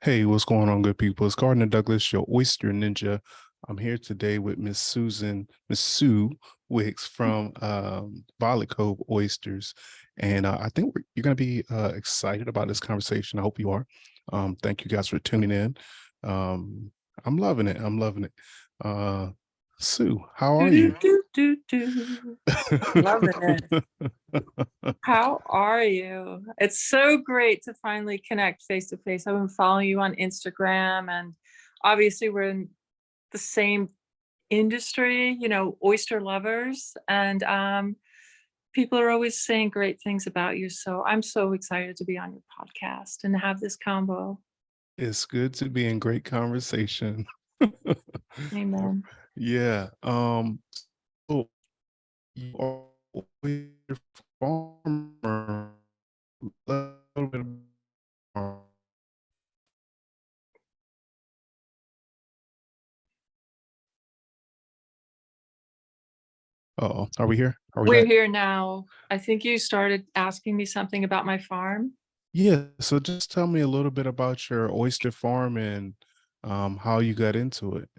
Hey, what's going on, good people? It's Gardner Douglas, your Oyster Ninja. I'm here today with Miss Sue Wicks from Cove Oysters, and I think you're going to be excited about this conversation. I hope you are. Thank you guys for tuning in. Um, I'm loving it. I'm loving it. Uh, Sue, how Do are do you? do do do. Loving it. How are you? It's so great to finally connect face to face. I've been following you on Instagram, and obviously we're in the same industry, oyster lovers, and people are always saying great things about you. So I'm so excited to be on your podcast and have this combo. It's good to be in great conversation. Amen. Yeah. So you are always a farmer. A little bit of- Uh-oh, are we here? Are we We're back? here now. I think you started asking me something about my farm. Yeah, so just tell me a little bit about your oyster farm and how you got into it.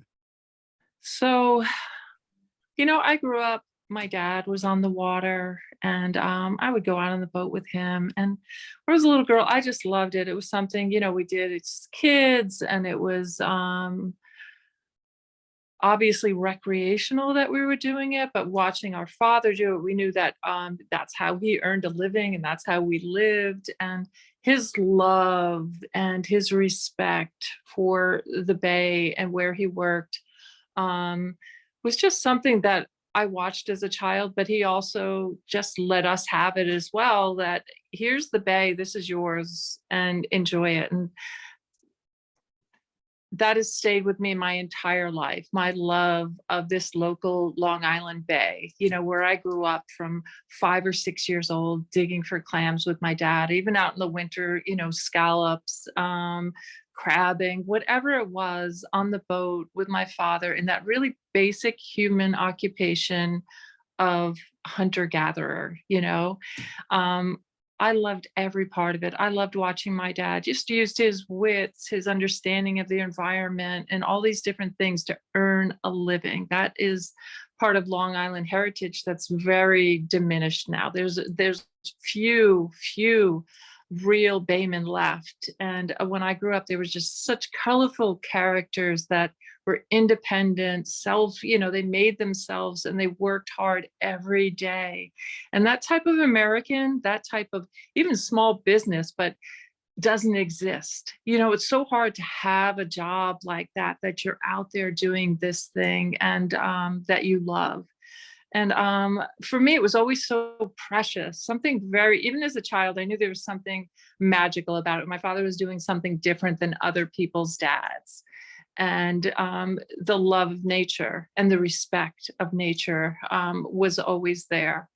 So I grew up, my dad was on the water, and I would go out on the boat with him. And when I was a little girl, I just loved it. It was something, we did as kids, and it was obviously recreational that we were doing it, but watching our father do it, we knew that that's how he earned a living and that's how we lived. And his love and his respect for the bay and where he worked um, was just something that I watched as a child, but he also just let us have it as well, that here's the bay, this is yours, and enjoy it. And that has stayed with me my entire life. My love of this local Long Island Bay, where I grew up from 5 or 6 years old, digging for clams with my dad, even out in the winter, scallops, crabbing, whatever it was on the boat with my father in that really basic human occupation of hunter gatherer. Um, I loved every part of it. I loved watching my dad just used his wits, his understanding of the environment, and all these different things to earn a living. That is part of Long Island heritage that's very diminished now. There's few real baymen left. And when I grew up, there was just such colorful characters that were independent, they made themselves and they worked hard every day. And that type of American, that type of even small business, but doesn't exist. It's so hard to have a job like that you're out there doing this thing and that you love. And for me, it was always so precious, something very, even as a child, I knew there was something magical about it. My father was doing something different than other people's dads. And the love of nature and the respect of nature was always there.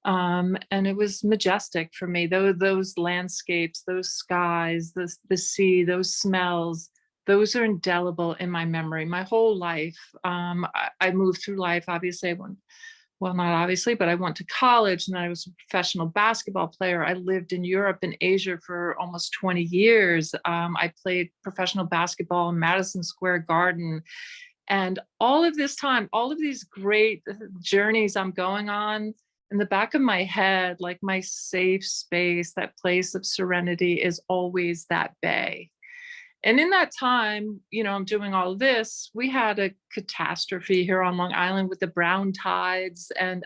And it was majestic for me. Those landscapes, those skies, the sea, those smells, those are indelible in my memory. My whole life, I moved through life. Obviously, well, not obviously, but I went to college and I was a professional basketball player. I lived in Europe and Asia for almost 20 years. I played professional basketball in Madison Square Garden. And all of this time, all of these great journeys I'm going on, in the back of my head, like my safe space, that place of serenity is always that bay. And in that time, I'm doing all of this. We had a catastrophe here on Long Island with the brown tides. And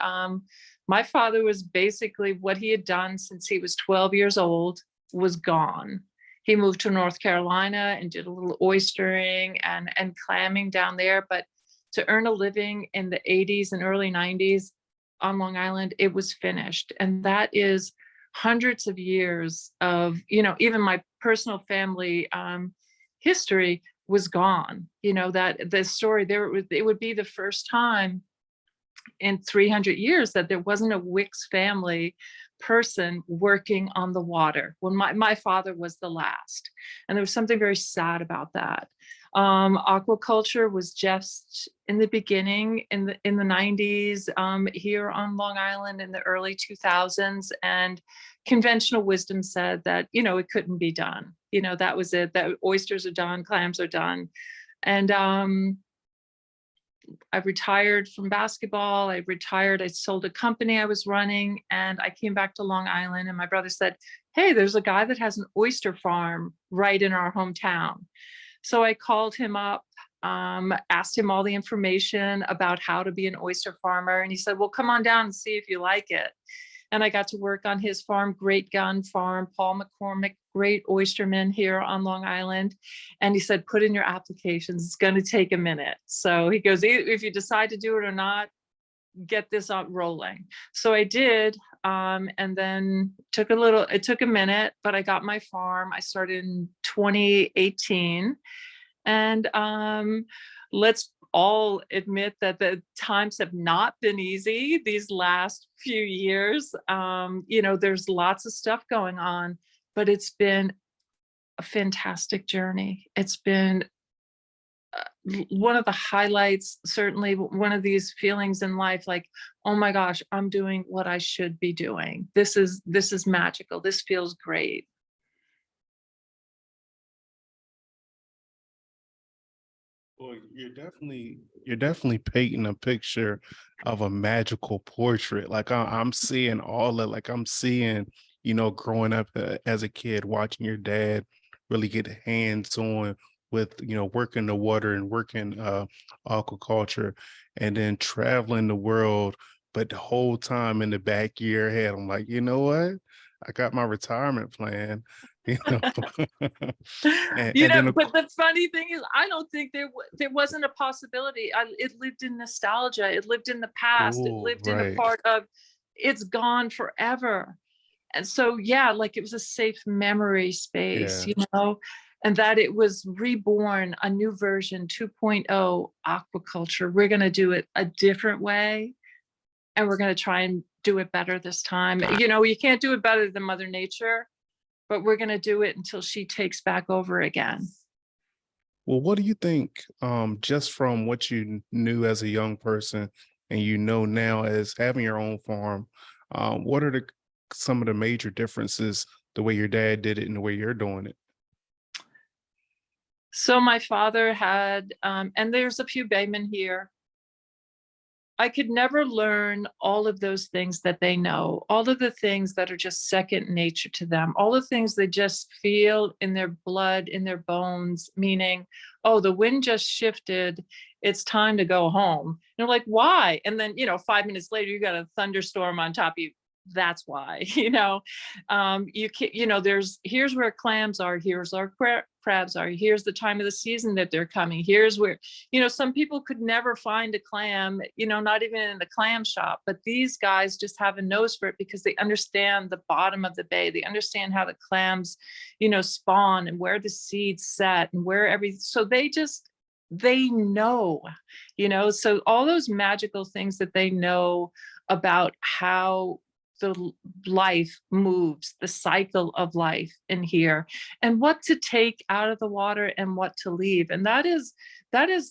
my father was basically what he had done since he was 12 years old was gone. He moved to North Carolina and did a little oystering and clamming down there. But to earn a living in the 80s and early 90s on Long Island, it was finished. And that is hundreds of years of, even my personal family history was gone. That the story there, it would be the first time in 300 years that there wasn't a Wicks family person working on the water when my father was the last. And there was something very sad about that. Aquaculture was just in the beginning in the 90s here on Long Island in the early 2000s. And conventional wisdom said that, it couldn't be done. That was it. That oysters are done, clams are done. And I retired from basketball. I sold a company I was running, and I came back to Long Island, and my brother said, hey, there's a guy that has an oyster farm right in our hometown. So I called him up, asked him all the information about how to be an oyster farmer. And he said, well, come on down and see if you like it. And I got to work on his farm, Great Gun Farm, Paul McCormick, great oysterman here on Long Island. And he said, put in your applications. It's going to take a minute. So he goes, if you decide to do it or not, get this up rolling. So I did. And then it took a minute, but I got my farm. I started in 2018. And let's all admit that the times have not been easy these last few years. There's lots of stuff going on, but it's been a fantastic journey. It's been one of the highlights, certainly one of these feelings in life, like, oh my gosh, I'm doing what I should be doing. This is magical. This feels great. Well, you're definitely painting a picture of a magical portrait. Like I'm seeing all of, like I'm seeing, growing up as a kid, watching your dad really get hands on with, working the water and working aquaculture, and then traveling the world. But the whole time in the back of your head, I'm like, you know what? I got my retirement plan, you know. and then But the funny thing is, I don't think there wasn't a possibility. It lived in nostalgia. It lived in the past. It lived in a right. part of, it's gone forever. And so, yeah, like it was a safe memory space, Yeah. and that it was reborn, a new version, 2.0 aquaculture. We're going to do it a different way, and we're going to try and do it better this time. You can't do it better than Mother Nature, but we're going to do it until she takes back over again. Well, what do you think, just from what you knew as a young person and now as having your own farm, what are some of the major differences, the way your dad did it and the way you're doing it? So my father had, and there's a few baymen here, I could never learn all of those things that they know, all of the things that are just second nature to them, all the things they just feel in their blood, in their bones, meaning, oh, the wind just shifted. It's time to go home. And they're like, why? And then, 5 minutes later, you got a thunderstorm on top of you. That's why, you can't, here's where clams are. Here's our crabs are. Here's the time of the season that they're coming. Here's where, some people could never find a clam, not even in the clam shop, but these guys just have a nose for it because they understand the bottom of the bay. They understand how the clams, spawn and where the seeds set and where so they know, so all those magical things that they know about how the life moves, the cycle of life in here, and what to take out of the water and what to leave. And that is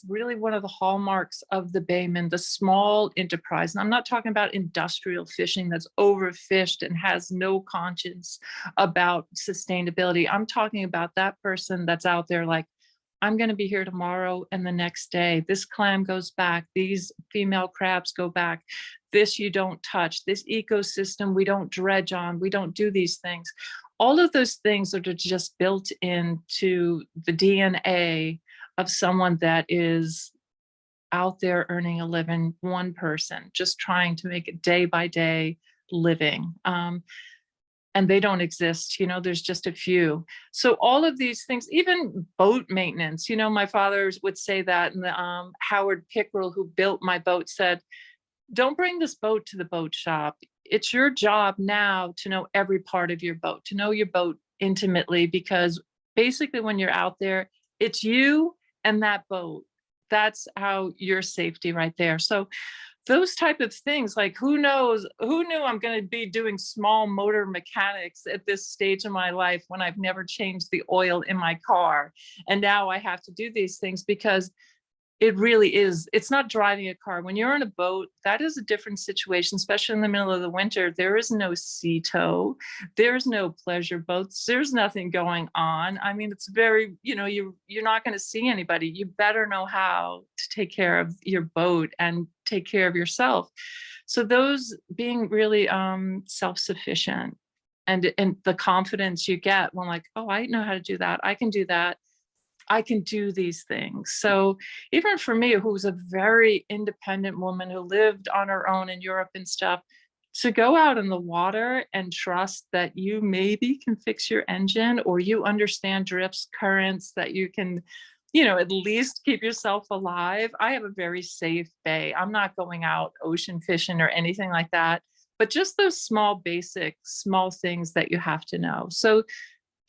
really one of the hallmarks of the baymen, the small enterprise. And I'm not talking about industrial fishing that's overfished and has no conscience about sustainability. I'm talking about that person that's out there like, I'm going to be here tomorrow and the next day. This clam goes back. These female crabs go back. This you don't touch. This ecosystem we don't dredge on. We don't do these things. All of those things are just built into the DNA of someone that is out there earning a living, one person, just trying to make it day by day living. And they don't exist, there's just a few. So all of these things, even boat maintenance, my father would say that, and Howard Pickrell, who built my boat, said, don't bring this boat to the boat shop. It's your job now to know every part of your boat, to know your boat intimately, because basically when you're out there, it's you and that boat. That's how your safety right there. So those type of things, like who knew I'm going to be doing small motor mechanics at this stage of my life when I've never changed the oil in my car. And now I have to do these things because It really is. It's not driving a car. When you're on a boat, that is a different situation, especially in the middle of the winter. There is no sea tow. There's no pleasure boats. There's nothing going on. I mean, it's very, you're not going to see anybody. You better know how to take care of your boat and take care of yourself. So those being really self-sufficient and the confidence you get when like, oh, I know how to do that. I can do that. I can do these things. So even for me, who was a very independent woman who lived on her own in Europe and stuff, to go out in the water and trust that you maybe can fix your engine or you understand drifts, currents, that you can, at least keep yourself alive. I have a very safe bay. I'm not going out ocean fishing or anything like that, but just those small things that you have to know. So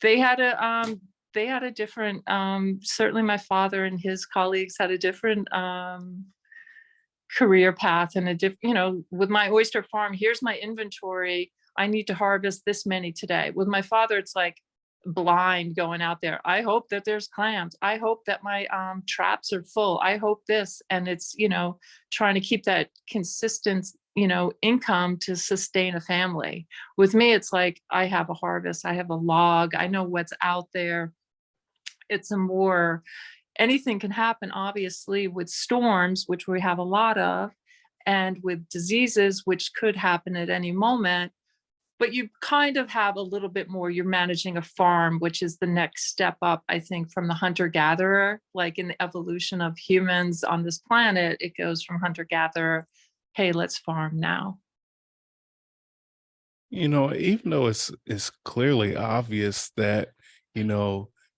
they had a different, certainly my father and his colleagues had a different career path and a different, with my oyster farm, here's my inventory. I need to harvest this many today. With my father, it's like blind going out there. I hope that there's clams. I hope that my traps are full. I hope this. And it's, trying to keep that consistent, income to sustain a family. With me, it's like, I have a harvest. I have a log. I know what's out there. It's anything can happen, obviously, with storms, which we have a lot of, and with diseases, which could happen at any moment. But you kind of have a little bit more, you're managing a farm, which is the next step up, I think, from the hunter-gatherer. Like in the evolution of humans on this planet, it goes from hunter-gatherer, hey, let's farm now. Even though it's clearly obvious that,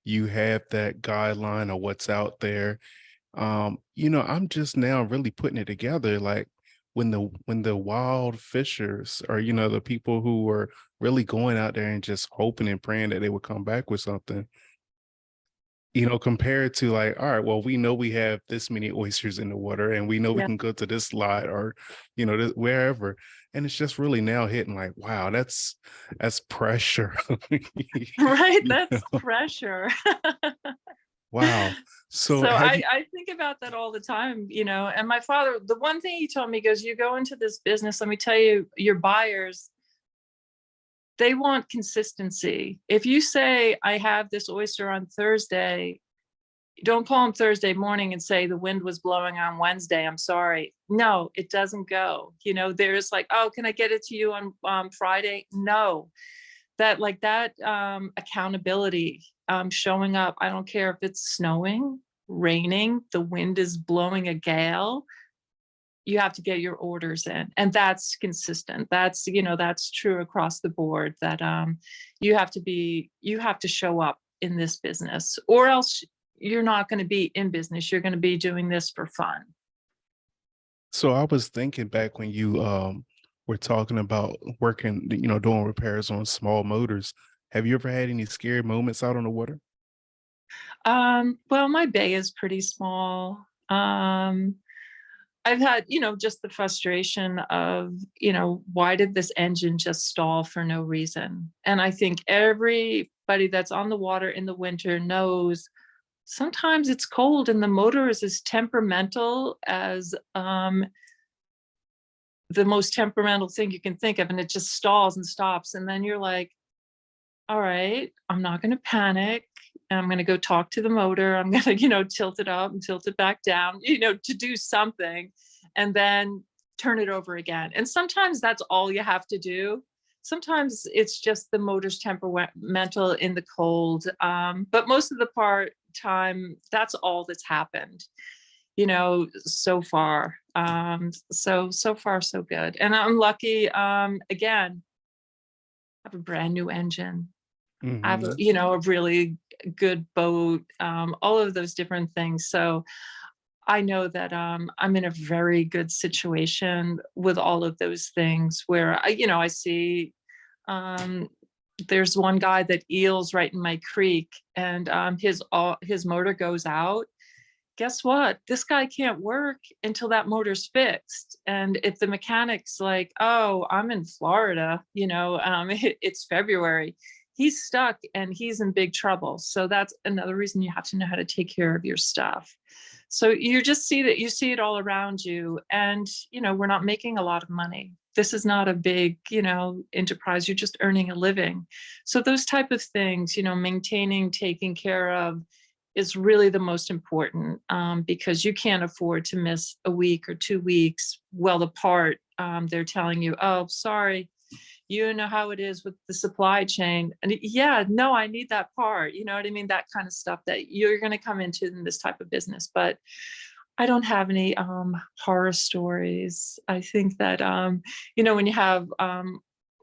you have that guideline of what's out there. I'm just now really putting it together. Like when the wild fishers or, the people who were really going out there and just hoping and praying that they would come back with something, compared to like, all right, well, we know we have this many oysters in the water and we know we Yeah. can go to this lot or, wherever. And it's just really now hitting like, wow, that's pressure. Right. You That's know? pressure. Wow. So So have you, I think about that all the time, and my father, the one thing he told me goes, you go into this business, let me tell you, your buyers, they want consistency. If you say, I have this oyster on Thursday, don't call them Thursday morning and say the wind was blowing on Wednesday. I'm sorry. No, it doesn't go. There's like, oh, can I get it to you on Friday? No, that accountability, showing up. I don't care if it's snowing, raining, the wind is blowing a gale. You have to get your orders in, and that's consistent. That's true across the board, that you have to show up in this business, or else you're not going to be in business. You're going to be doing this for fun. so I was thinking back when you were talking about working, doing repairs on small motors. Have you ever had any scary moments out on the water? Well, my bay is pretty small. I've had, just the frustration of, why did this engine just stall for no reason? And I think everybody that's on the water in the winter knows sometimes it's cold and the motor is as temperamental as the most temperamental thing you can think of, and it just stalls and stops. And then you're like, all right, I'm not going to panic. And I'm going to go talk to the motor. I'm going to, tilt it up and tilt it back down, to do something, and then turn it over again. And sometimes that's all you have to do. Sometimes it's just the motor's temperamental in the cold. But most of the time, that's all that's happened, so far. So far, so good. And I'm lucky, again, I have a brand new engine. I have, Mm-hmm. a really good boat, all of those different things. So I know that I'm in a very good situation with all of those things where I see there's one guy that eels right in my creek, and his motor goes out. Guess what? This guy can't work until that motor's fixed. And if the mechanic's like, oh, I'm in Florida, it's February, he's stuck and he's in big trouble. So that's another reason you have to know how to take care of your stuff. So you just see that, you see it all around you. And, we're not making a lot of money. This is not a big, enterprise. You're just earning a living. So those type of things, maintaining, taking care of is really the most important, because you can't afford to miss a week or 2 weeks well apart. They're telling you, oh, sorry, you know how it is with the supply chain. And yeah, no, I need that part. You know what I mean? That kind of stuff that you're going to come into in this type of business. But I don't have any horror stories. I think that, when you have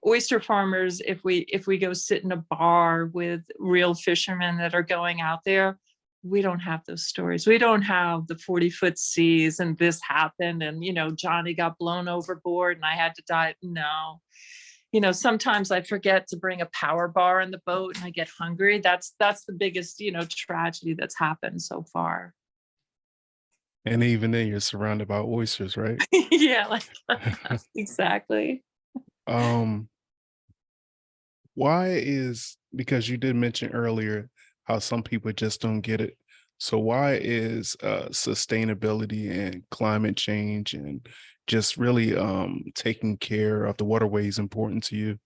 oyster farmers, if we go sit in a bar with real fishermen that are going out there, we don't have those stories. We don't have the 40-foot seas and this happened and, Johnny got blown overboard and I had to die. No. Sometimes I forget to bring a power bar in the boat and I get hungry. That's the biggest, tragedy that's happened so far. And even then you're surrounded by oysters, right? Yeah, exactly. Because you did mention earlier how some people just don't get it. So why is sustainability and climate change and just really taking care of the waterways important to you?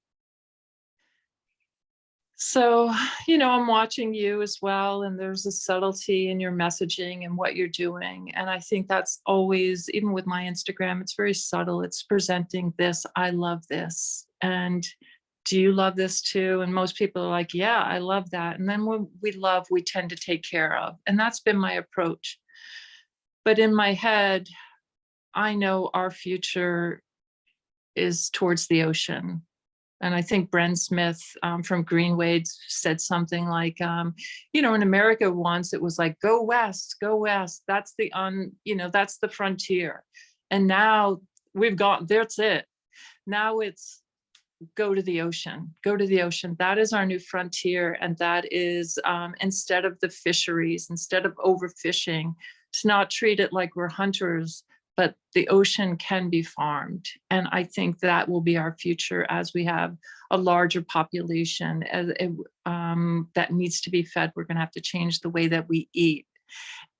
So, I'm watching you as well, and there's a subtlety in your messaging and what you're doing. And I think that's always, even with my Instagram, it's very subtle. It's presenting this, I love this. And do you love this too? And most people are like, yeah, I love that. And then when we love, we tend to take care of. And that's been my approach. But in my head, I know our future is towards the ocean. And I think Bren Smith from Greenwade said something like, in America once it was like, go west, go west. That's that's the frontier. And now we've got, that's it. Now it's go to the ocean, go to the ocean. That is our new frontier. And that is, instead of the fisheries, instead of overfishing, to not treat it like we're hunters, but the ocean can be farmed. And I think that will be our future as we have a larger population that needs to be fed. We're going to have to change the way that we eat.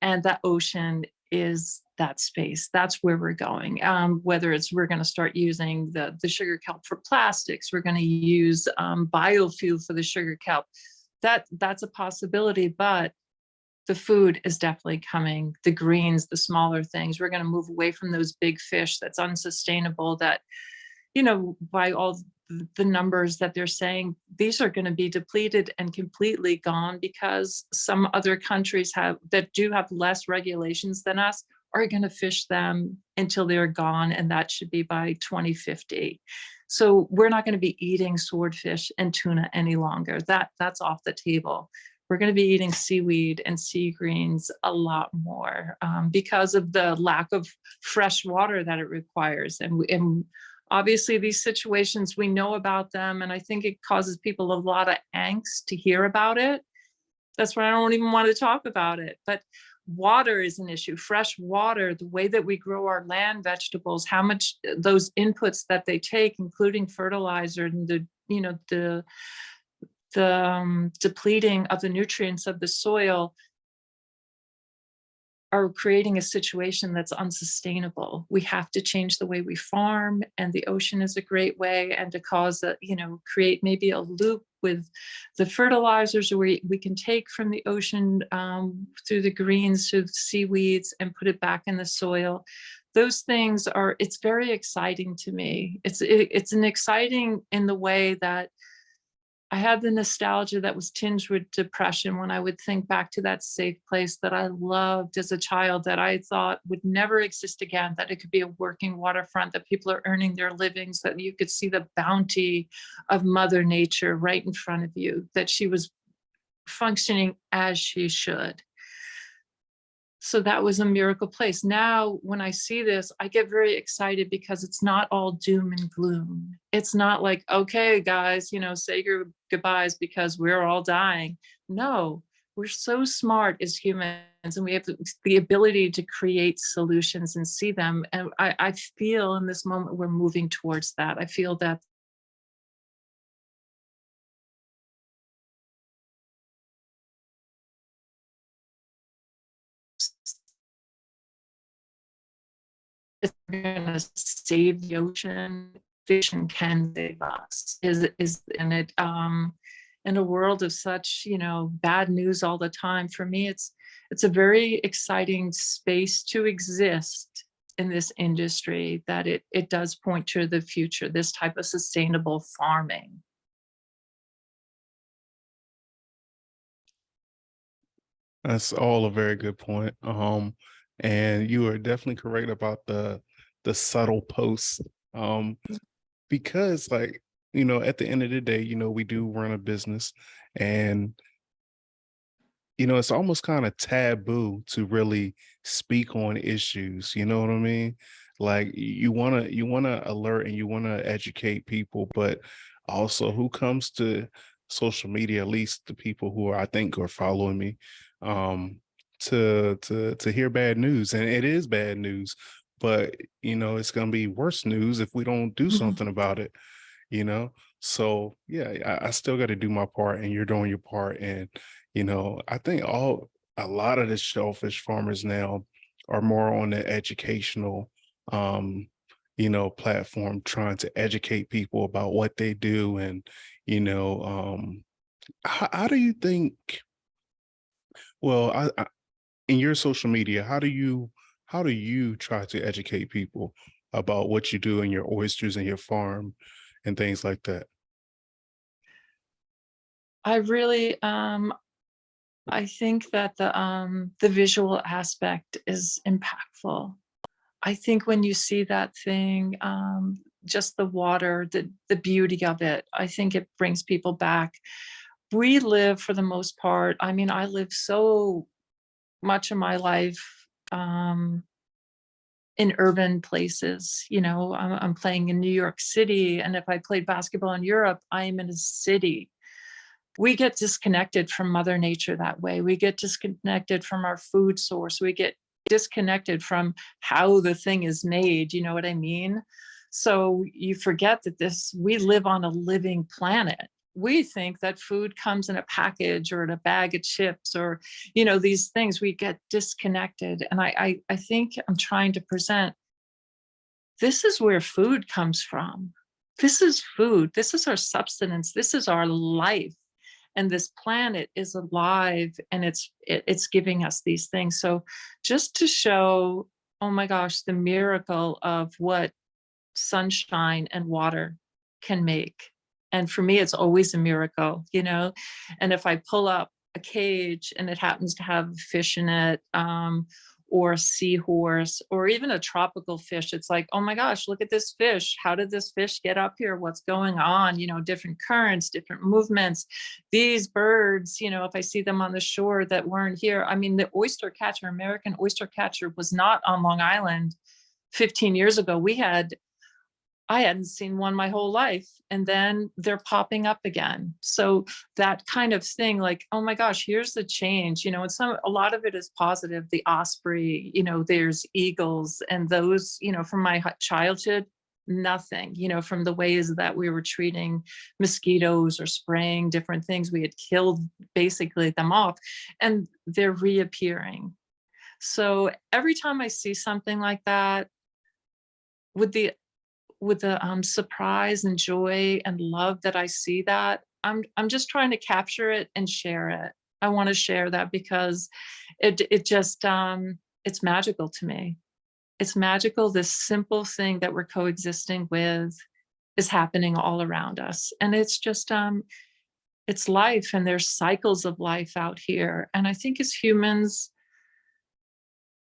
And that ocean is that space. That's where we're going. Whether it's we're going to start using the sugar kelp for plastics, we're going to use biofuel for the sugar kelp. That's a possibility, but the food is definitely coming. The greens, the smaller things, we're going to move away from those big fish that's unsustainable, that, by all the numbers that they're saying, these are going to be depleted and completely gone because some other countries that do have less regulations than us are going to fish them until they're gone. And that should be by 2050. So we're not going to be eating swordfish and tuna any longer. That's off the table. We're going to be eating seaweed and sea greens a lot more because of the lack of fresh water that it requires. And obviously these situations, we know about them. And I think it causes people a lot of angst to hear about it. That's why I don't even want to talk about it. But water is an issue. Fresh water, the way that we grow our land vegetables, how much those inputs that they take, including fertilizer and the depleting of the nutrients of the soil, are creating a situation that's unsustainable. We have to change the way we farm, and the ocean is a great way. And to cause create maybe a loop with the fertilizers we can take from the ocean through the greens, through the seaweeds, and put it back in the soil. Those things it's very exciting to me. It's an exciting in the way that I had the nostalgia that was tinged with depression when I would think back to that safe place that I loved as a child, that I thought would never exist again, that it could be a working waterfront, that people are earning their livings, that you could see the bounty of Mother Nature right in front of you, that she was functioning as she should. So that was a miracle place. Now, when I see this, I get very excited because it's not all doom and gloom. It's not like, okay, guys, say your goodbyes because we're all dying. No, we're so smart as humans, and we have the ability to create solutions and see them. And I feel in this moment, we're moving towards that. I feel that going to save the ocean, fiction can save us. Is in it in a world of such, bad news all the time. For me, it's a very exciting space to exist in this industry, that it does point to the future, this type of sustainable farming. That's all a very good point. And you are definitely correct about the subtle posts. Because like, at the end of the day, we do run a business, and it's almost kind of taboo to really speak on issues. You know what I mean? Like you wanna alert and you wanna educate people, but also who comes to social media, at least the people who I think are following me, um, to hear bad news. And it is bad news, but it's gonna be worse news if we don't do Mhm. something about it, you know? So yeah, I still got to do my part, and you're doing your part. And, I think a lot of the shellfish farmers now are more on the educational, platform, trying to educate people about what they do. And, how do you think, well, in your social media, how do you try to educate people about what you do in your oysters and your farm and things like that? I really, I think that the visual aspect is impactful. I think when you see that thing, just the water, the beauty of it, I think it brings people back. We live, for the most part, I mean, I live so much of my life um, in urban places. I'm playing in New York City, and if I played basketball in Europe, I am in a city. We get disconnected from Mother Nature that way. We get disconnected from our food source. We get disconnected from how the thing is made. You know what I mean? So you forget that we live on a living planet. We think that food comes in a package or in a bag of chips, or, these things. We get disconnected. And I think I'm trying to present, this is where food comes from. This is food. This is our substance. This is our life, and this planet is alive, and it's giving us these things. So just to show, oh my gosh, the miracle of what sunshine and water can make. And for me, it's always a miracle. And if I pull up a cage and it happens to have fish in it, or a seahorse, or even a tropical fish, it's like, oh my gosh, look at this fish. How did this fish get up here? What's going on? Different currents, different movements. These birds, if I see them on the shore that weren't here. I mean, the oyster catcher, American oyster catcher, was not on Long Island 15 years ago. I hadn't seen one my whole life, and then they're popping up again. So that kind of thing, like, oh my gosh, here's the change, and a lot of it is positive. The osprey, there's eagles, and those, from my childhood, nothing, from the ways that we were treating mosquitoes or spraying different things. We had killed basically them off, and they're reappearing. So every time I see something like that, with the surprise and joy and love that I see that, I'm just trying to capture it and share it. I want to share that because it just it's magical to me. It's magical. This simple thing that we're coexisting with is happening all around us, and it's just it's life, and there's cycles of life out here. And I think as humans,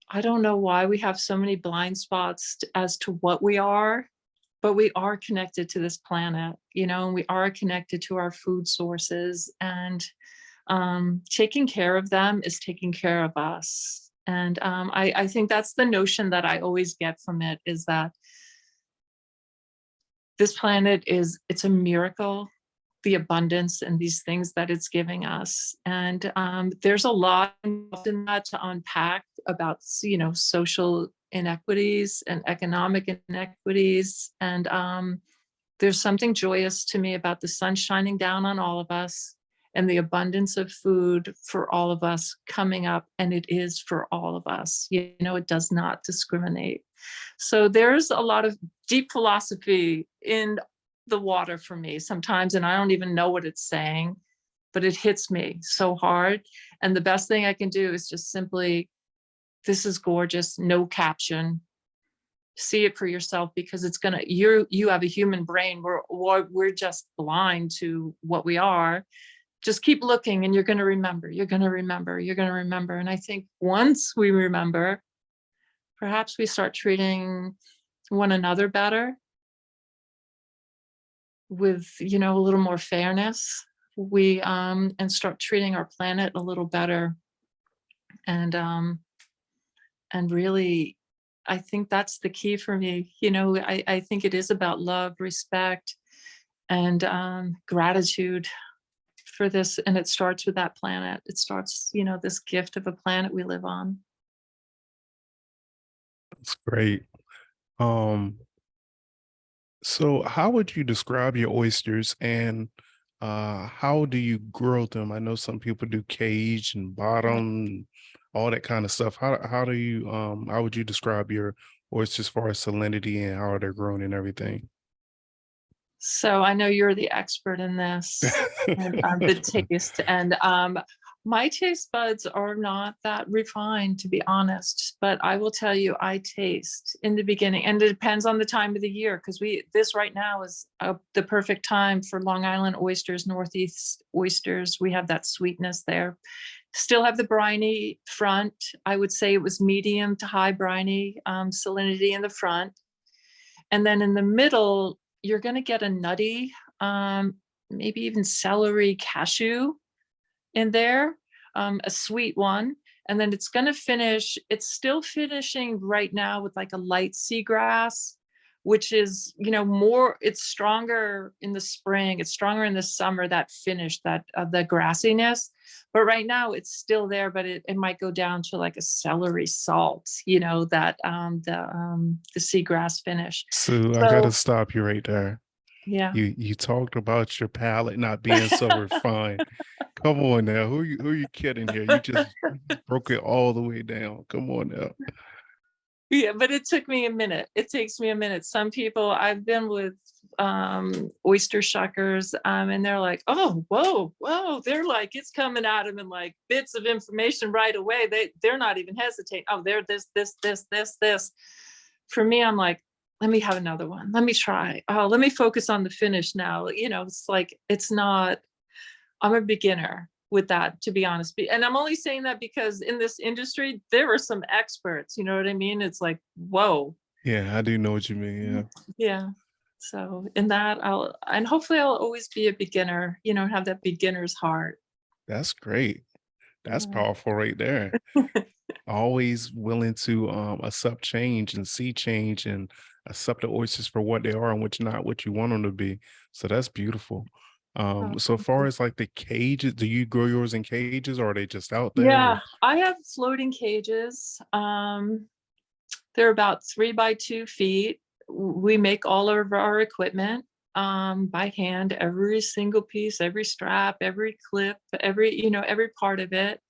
I don't know why we have so many blind spots as to what we are, but we are connected to this planet, and we are connected to our food sources, and taking care of them is taking care of us. And I think that's the notion that I always get from it, is that this planet it's a miracle, the abundance and these things that it's giving us. And there's a lot involved in that to unpack about, social inequities and economic inequities. And there's something joyous to me about the sun shining down on all of us, and the abundance of food for all of us coming up. And it is for all of us. It does not discriminate. So there's a lot of deep philosophy in the water for me sometimes, and I don't even know what it's saying, but it hits me so hard. And the best thing I can do is just simply, this is gorgeous, no caption. See it for yourself, because it's gonna, you have a human brain. We're just blind to what we are. Just keep looking and you're gonna remember, you're gonna remember, you're gonna remember. And I think once we remember, perhaps we start treating one another better with, a little more fairness. We and start treating our planet a little better. And really, I think that's the key for me. I think it is about love, respect, and gratitude for this. And it starts with that planet. It starts, this gift of a planet we live on. That's great. So how would you describe your oysters, and how do you grow them? I know some people do cage and bottom, and all that kind of stuff. How do you how would you describe your oysters as far as salinity and how they're grown and everything? So I know you're the expert in this, and the taste. And my taste buds are not that refined, to be honest. But I will tell you, I taste in the beginning, and it depends on the time of the year, because this right now is the perfect time for Long Island oysters, Northeast oysters. We have that sweetness there. Still have the briny front. I would say it was medium to high briny salinity in the front, and then in the middle, you're going to get a nutty, maybe even celery cashew in there, a sweet one. And then it's going to finish, it's still finishing right now with like a light seagrass, which is, more, it's stronger in the spring, it's stronger in the summer, that finish, that the grassiness. But right now it's still there, but it might go down to like a celery salt, that the seagrass finish. So I gotta So stop you right there. yeah. You talked about your palate not being so refined. Come on now, who are you kidding here? You just broke it all the way down. Come on now. Yeah, but it took me a minute. It takes me a minute. Some people, I've been with oyster shuckers, and they're like, oh, whoa, they're like, it's coming at them in like bits of information right away. They're not even hesitating. Oh, they're this. For me, I'm like, let me have another one. Let me try. Oh, let me focus on the finish now. It's like, it's not, I'm a beginner with that, to be honest. And I'm only saying that because in this industry, there are some experts, you know what I mean? It's like, whoa. Yeah, I do know what you mean. Yeah. Yeah. So in that, hopefully I'll always be a beginner, have that beginner's heart. That's great. That's Yeah. powerful right there. Always willing to accept change and see change and accept the oysters for what they are and which not what you want them to be. So that's beautiful. Oh, So thank far you. as like the cages, do you grow yours in cages, or are they just out there? Yeah, I have floating cages. They're about 3 by 2 feet. We make all of our equipment by hand, every single piece, every strap, every clip, every part of it.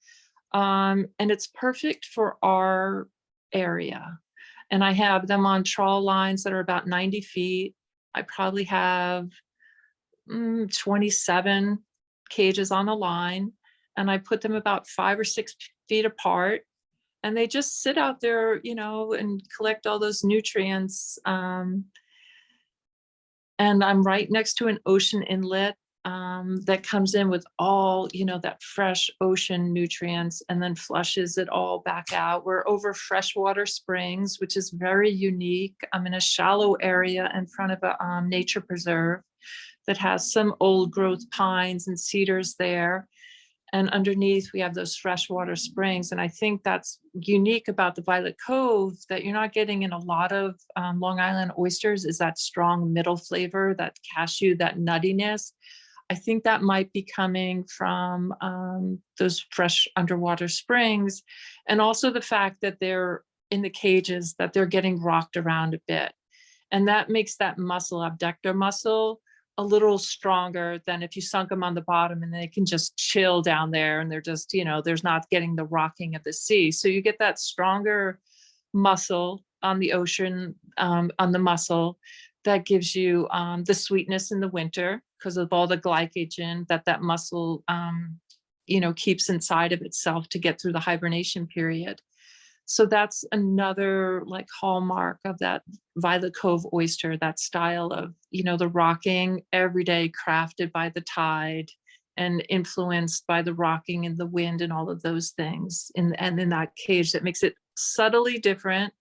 And it's perfect for our area. And I have them on trawl lines that are about 90 feet. I probably have 27 cages on a line, and I put them about 5 or 6 feet apart. And they just sit out there, and collect all those nutrients. And I'm right next to an ocean inlet that comes in with all, that fresh ocean nutrients and then flushes it all back out. We're over freshwater springs, which is very unique. I'm in a shallow area in front of a nature preserve that has some old growth pines and cedars there. And underneath, we have those freshwater springs. And I think that's unique about the Violet Cove that you're not getting in a lot of Long Island oysters, is that strong middle flavor, that cashew, that nuttiness. I think that might be coming from those fresh underwater springs. And also the fact that they're in the cages, that they're getting rocked around a bit. And that makes that muscle, abductor muscle, a little stronger than if you sunk them on the bottom, and they can just chill down there and they're just, there's not getting the rocking of the sea. So you get that stronger muscle on the ocean, on the muscle that gives you the sweetness in the winter because of all the glycogen that muscle, keeps inside of itself to get through the hibernation period. So that's another like hallmark of that Violet Cove oyster, that style of, the rocking every day, crafted by the tide and influenced by the rocking and the wind and all of those things. And in that cage, that makes it subtly different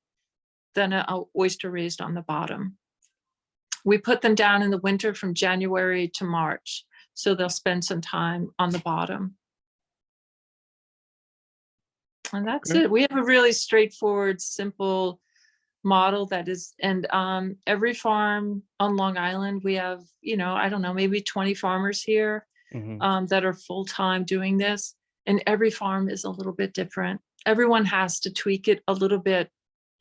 than an oyster raised on the bottom. We put them down in the winter from January to March. So they'll spend some time on the bottom. And that's it. We have a really straightforward, simple model that is, and every farm on Long Island, we have, I don't know, maybe 20 farmers here that are full-time doing this. And every farm is a little bit different. Everyone has to tweak it a little bit.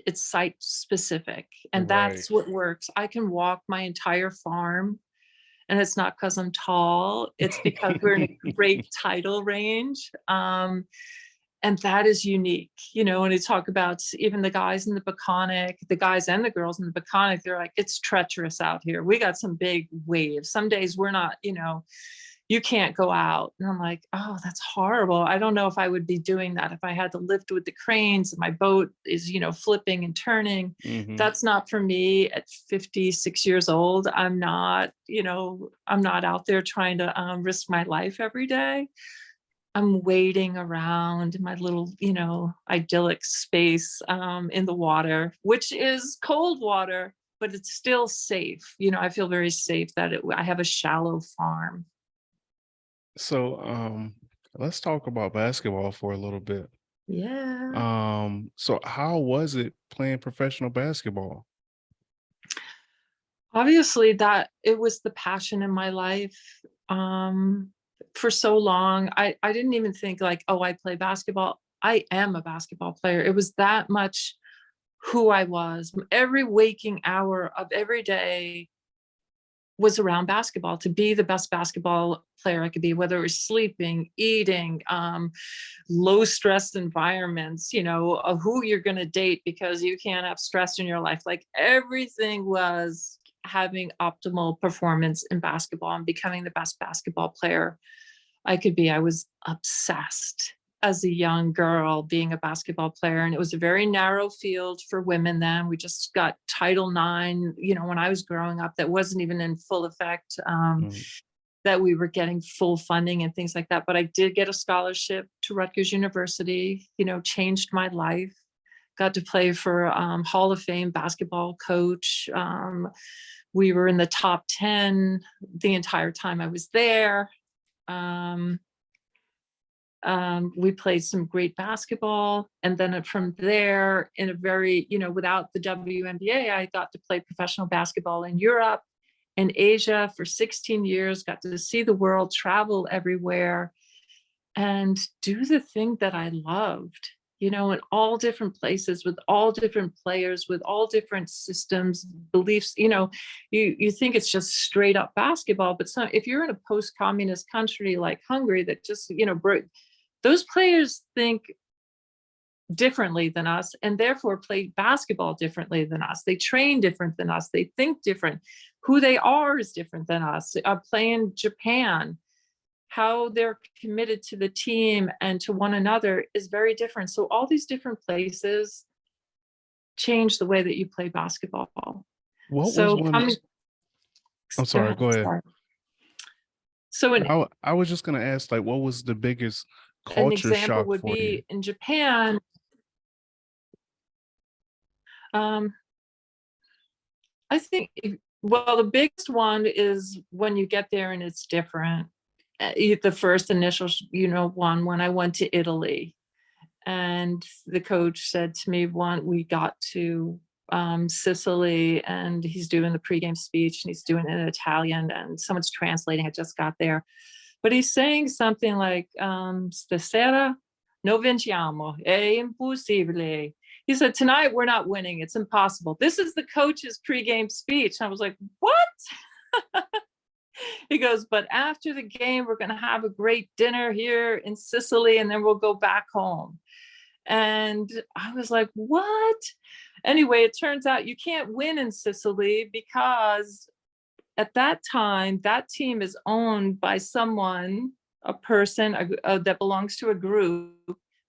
It's site specific. And that's what works. I can walk my entire farm. And it's not because I'm tall. It's because we're in a great tidal range. And that is unique, when you talk about even the guys in the Peconic, the guys and the girls in the Peconic, they're like, it's treacherous out here. We got some big waves. Some days we're not, you can't go out. And I'm like, oh, that's horrible. I don't know if I would be doing that if I had to lift with the cranes and my boat is, flipping and turning. That's not for me at 56 years old. I'm not out there trying to risk my life every day. I'm wading around in my little, idyllic space in the water, which is cold water, but it's still safe. I feel very safe that I have a shallow farm. So let's talk about basketball for a little bit. Yeah. So how was it playing professional basketball? Obviously, that it was the passion in my life. For so long, I didn't even think like, oh, I play basketball. I am a basketball player. It was that much who I was. Every waking hour of every day was around basketball, to be the best basketball player I could be, whether it was sleeping, eating, low stress environments, who you're going to date because you can't have stress in your life. Like everything was having optimal performance in basketball and becoming the best basketball player I could be. I was obsessed as a young girl being a basketball player. And it was a very narrow field for women then. We just got Title IX, when I was growing up, that wasn't even in full effect, that we were getting full funding and things like that. But I did get a scholarship to Rutgers University, changed my life. Got to play for Hall of Fame basketball coach. We were in the top 10 the entire time I was there. We played some great basketball. And then from there, in a very, without the WNBA, I got to play professional basketball in Europe and Asia for 16 years, got to see the world, travel everywhere, and do the thing that I loved. In all different places with all different players, with all different systems, beliefs. You think it's just straight up basketball, but if you're in a post-communist country like Hungary that just, those players think differently than us and therefore play basketball differently than us. They train different than us. They think different. Who they are is different than us. Playing Japan, how they're committed to the team and to one another is very different. So all these different places change the way that you play basketball. I'm sorry, go ahead. Sorry. So I was just going to ask, like, what was the biggest culture an example shock would for be you? in Japan. I think, the biggest one is when you get there and it's different. The first initial, one, when I went to Italy and the coach said to me, we got to Sicily and he's doing the pregame speech and he's doing it in Italian and someone's translating. I just got there, but he's saying something like, stasera no vinciamo, è impossibile. He said, tonight we're not winning. It's impossible. This is the coach's pregame speech. And I was like, what? He goes, but after the game, we're going to have a great dinner here in Sicily, and then we'll go back home. And I was like, what? Anyway, it turns out you can't win in Sicily because at that time, that team is owned by someone, a person that belongs to a group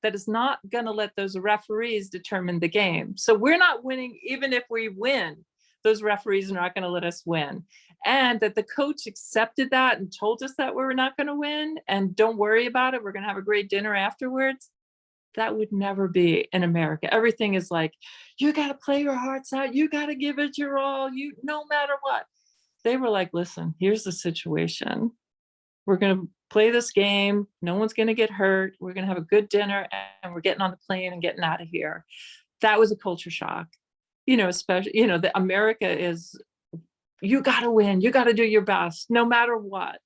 that is not going to let those referees determine the game. So we're not winning. Even if we win, those referees are not going to let us win. And that the coach accepted that and told us that we were not going to win, and don't worry about it, we're going to have a great dinner afterwards. That would never be in America. Everything is like, you got to play your hearts out. You got to give it your all. You, no matter what. They were like, listen, here's the situation. We're going to play this game. No one's going to get hurt. We're going to have a good dinner, and we're getting on the plane and getting out of here. That was a culture shock, especially, the America is, you got to win. You got to do your best no matter what.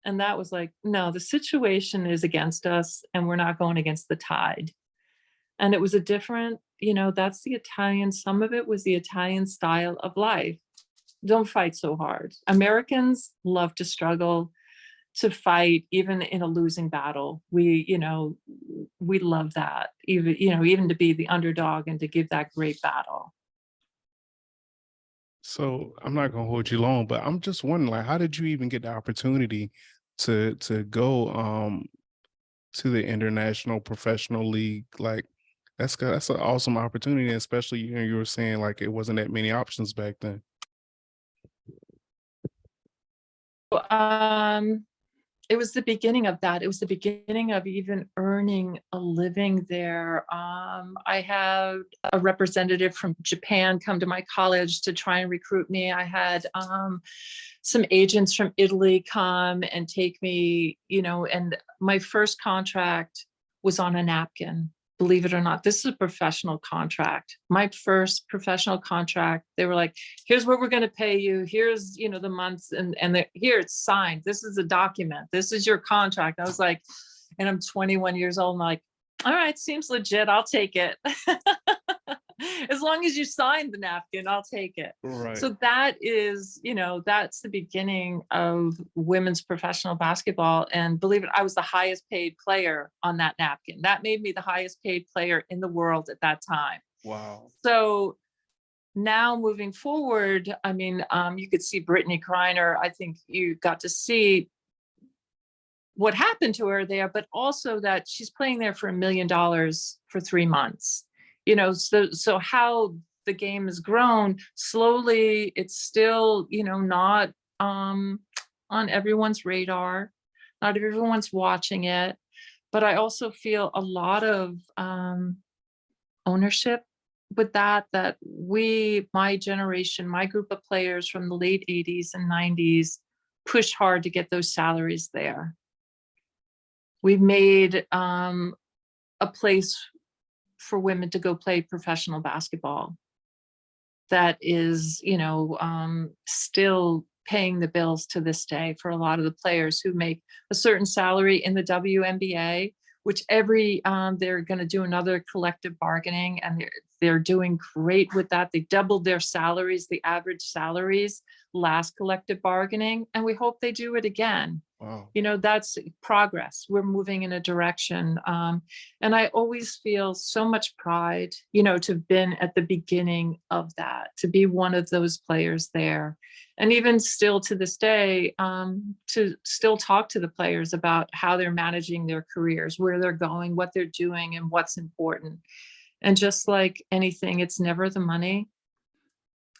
And that was like, no, the situation is against us, and we're not going against the tide. And it was a different, that's the Italian, some of it was the Italian style of life. Don't fight so hard. Americans love to struggle, to fight, even in a losing battle. We love that, even to be the underdog and to give that great battle. So I'm not gonna hold you long, but I'm just wondering, like, how did you even get the opportunity to go to the international professional league? Like, that's an awesome opportunity, especially you were saying like it wasn't that many options back then. It was the beginning of that. It was the beginning of even earning a living there. I had a representative from Japan come to my college to try and recruit me. I had some agents from Italy come and take me, and my first contract was on a napkin. Believe it or not, this is a professional contract. My first professional contract, they were like, here's what we're going to pay you. Here's, the months, and here it's signed. This is a document. This is your contract. I was like, and I'm 21 years old. I'm like, all right, seems legit. I'll take it. As long as you sign the napkin, I'll take it. Right. So that is, that's the beginning of women's professional basketball. And believe it, I was the highest paid player on that napkin. That made me the highest paid player in the world at that time. Wow. So now moving forward, I mean, you could see Brittany Griner. I think you got to see what happened to her there, but also that she's playing there for $1 million for 3 months. So how the game has grown slowly, it's still, not on everyone's radar. Not everyone's watching it, but I also feel a lot of ownership with that my generation, my group of players from the late 80s and 90s pushed hard to get those salaries there. We've made a place for women to go play professional basketball that is, still paying the bills to this day for a lot of the players who make a certain salary in the WNBA, which they're going to do another collective bargaining, and they're doing great with that. They doubled their salaries, the average salaries last collective bargaining, and we hope they do it again. Wow. That's progress. We're moving in a direction. And I always feel so much pride, to have been at the beginning of that, to be one of those players there. And even still to this day, to still talk to the players about how they're managing their careers, where they're going, what they're doing, and what's important. And just like anything, it's never the money.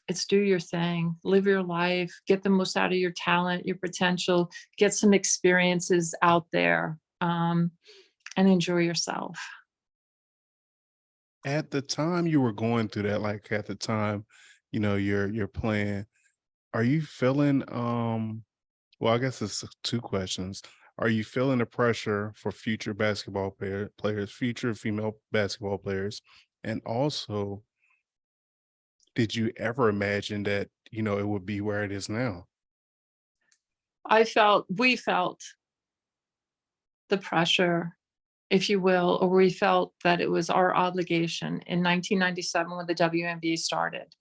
It's do your thing, live your life, get the most out of your talent, your potential, get some experiences out there, and enjoy yourself. At the time you were going through that, like at the time, you're playing, are you feeling, well, I guess it's 2 questions. Are you feeling the pressure for future basketball players, future female basketball players? And also, did you ever imagine that, it would be where it is now? We felt the pressure, if you will, or we felt that it was our obligation in 1997 when the WNBA started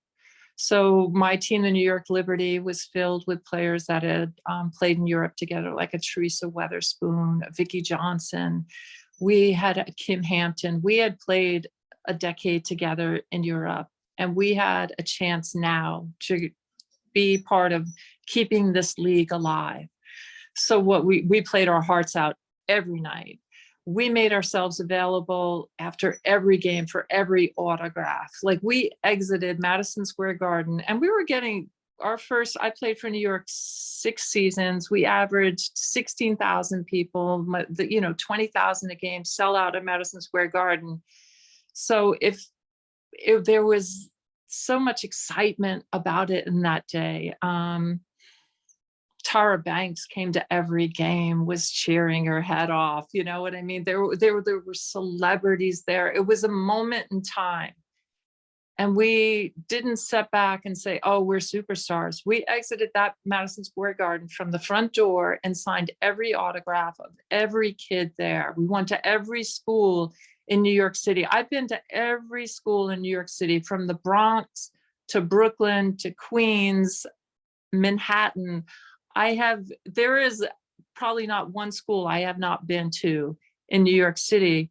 So my team, the New York Liberty, was filled with players that had played in Europe together, like a Teresa Weatherspoon, a Vicky Johnson. We had a Kim Hampton. We had played a decade together in Europe, and we had a chance now to be part of keeping this league alive. So what we played our hearts out every night. We made ourselves available after every game for every autograph. Like, we exited Madison Square Garden and we were getting our first, I played for New York 6 seasons. We averaged 16,000 people, 20,000 a game, sell out at Madison Square Garden. So if there was so much excitement about it in that day. Tara Banks came to every game, was cheering her head off. You know what I mean? There were celebrities there. It was a moment in time. And we didn't sit back and say, oh, we're superstars. We exited that Madison Square Garden from the front door and signed every autograph of every kid there. We went to every school in New York City. I've been to every school in New York City, from the Bronx to Brooklyn to Queens, Manhattan. There is probably not one school I have not been to in New York City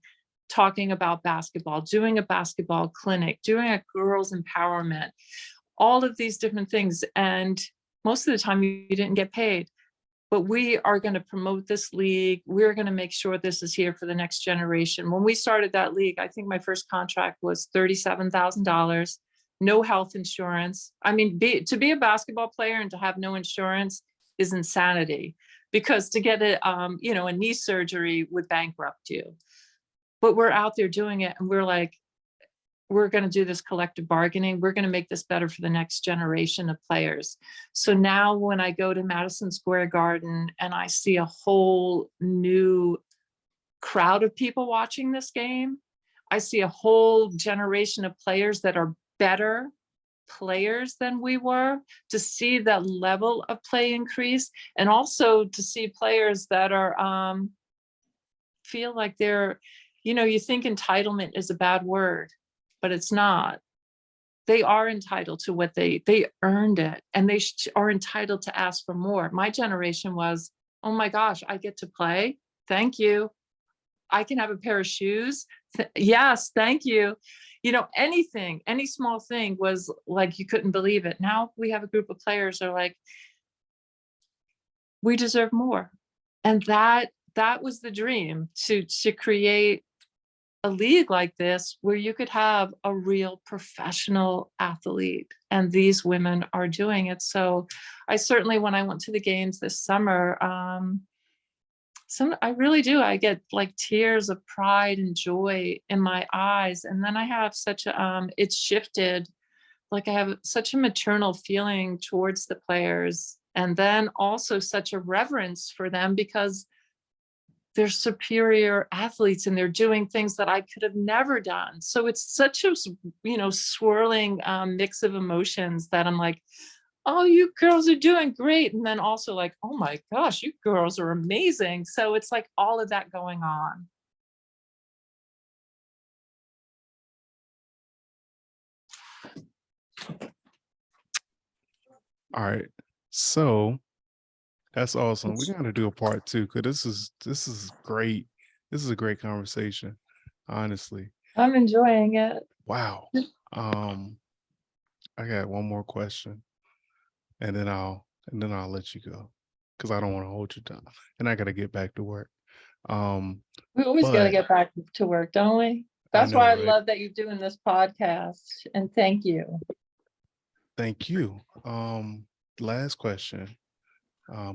talking about basketball, doing a basketball clinic, doing a girls empowerment, all of these different things. And most of the time you didn't get paid, but we are going to promote this league. We're going to make sure this is here for the next generation. When we started that league, I think my first contract was $37,000, no health insurance. I mean, to be a basketball player and to have no insurance is insanity, because to get a knee surgery would bankrupt you. But we're out there doing it, and we're like, we're going to do this collective bargaining. We're going to make this better for the next generation of players. So now when I go to Madison Square Garden and I see a whole new crowd of people watching this game, I see a whole generation of players that are better players than we were, to see that level of play increase, and also to see players that are feel like they're, you think entitlement is a bad word, but it's not. They are entitled to what they earned it, and they are entitled to ask for more. My generation was, oh my gosh, I get to play, thank you. I can have a pair of shoes, yes, thank you. Anything, any small thing was like, you couldn't believe it. Now we have a group of players that are like, we deserve more. And that was the dream, to create a league like this where you could have a real professional athlete, and these women are doing it. So I certainly, when I went to the games this summer, I really do. I get like tears of pride and joy in my eyes. And then I have it's shifted. Like, I have such a maternal feeling towards the players, and then also such a reverence for them, because they're superior athletes and they're doing things that I could have never done. So it's such a, swirling mix of emotions that I'm like, oh, you girls are doing great. And then also like, oh my gosh, you girls are amazing. So it's like all of that going on. All right. So that's awesome. We're gonna do a part 2, because this is great. This is a great conversation, honestly. I'm enjoying it. Wow. I got one more question, and then I'll let you go, because I don't want to hold you down, and I got to get back to work. We always got to get back to work, don't we? That's why I love that you're doing this podcast, and thank you. Thank you. Last question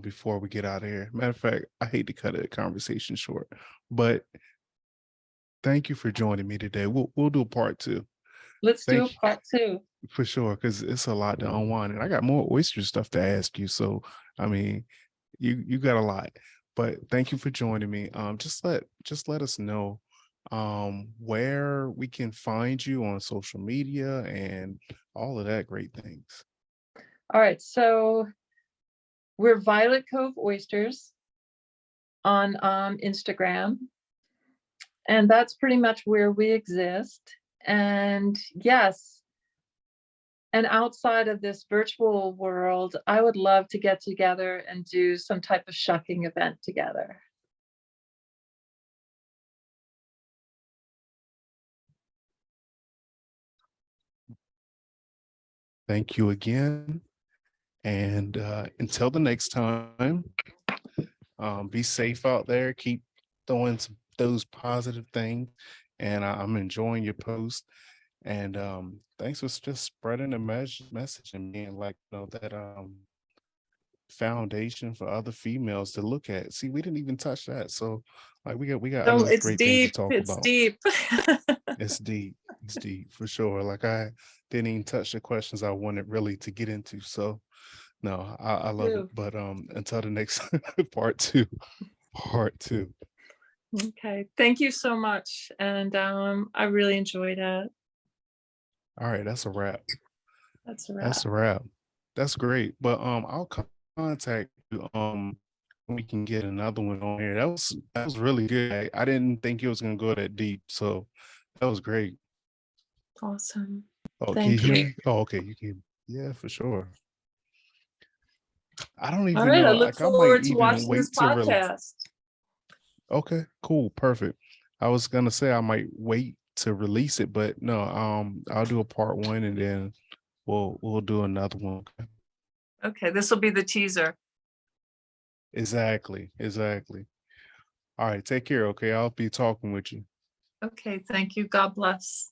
before we get out of here. Matter of fact, I hate to cut a conversation short, but thank you for joining me today. We'll do a part 2. Let's do a part 2. For sure, because it's a lot to unwind, and I got more oyster stuff to ask you. So, I mean, you got a lot. But thank you for joining me. Just let us know where we can find you on social media and all of that great things. All right, so we're Violet Cove Oysters on Instagram, and that's pretty much where we exist. And yes, And outside of this virtual world, I would love to get together and do some type of shucking event together. Thank you again. And until the next time, be safe out there. Keep throwing those positive things. And I'm enjoying your post. And thanks for just spreading the message and being like, that foundation for other females to look at. See, we didn't even touch that. So like we got So other it's great things to deep. talk It's about. deep. It's deep. It's deep for sure. Like I didn't even touch the questions I wanted really to get into. So no, I love it. But until the next part two. Okay. Thank you so much. And I really enjoyed it. All right, that's a wrap. That's a wrap. That's a wrap. That's great. But I'll contact you when we can get another one on here. That was really good. I didn't think it was gonna go that deep. So that was great. Awesome. Oh, can you Thank hear you. me? Oh, okay, you can. Yeah, for sure. I don't even All right. know. I look Like I might forward to even watching this wait to really. podcast. Okay, cool, perfect. I was gonna say I might wait to release it, but no, I'll do a part one and then we'll do another one. Okay. This will be the teaser. Exactly. All right, take care. Okay, I'll be talking with you. Okay. Thank you. God bless.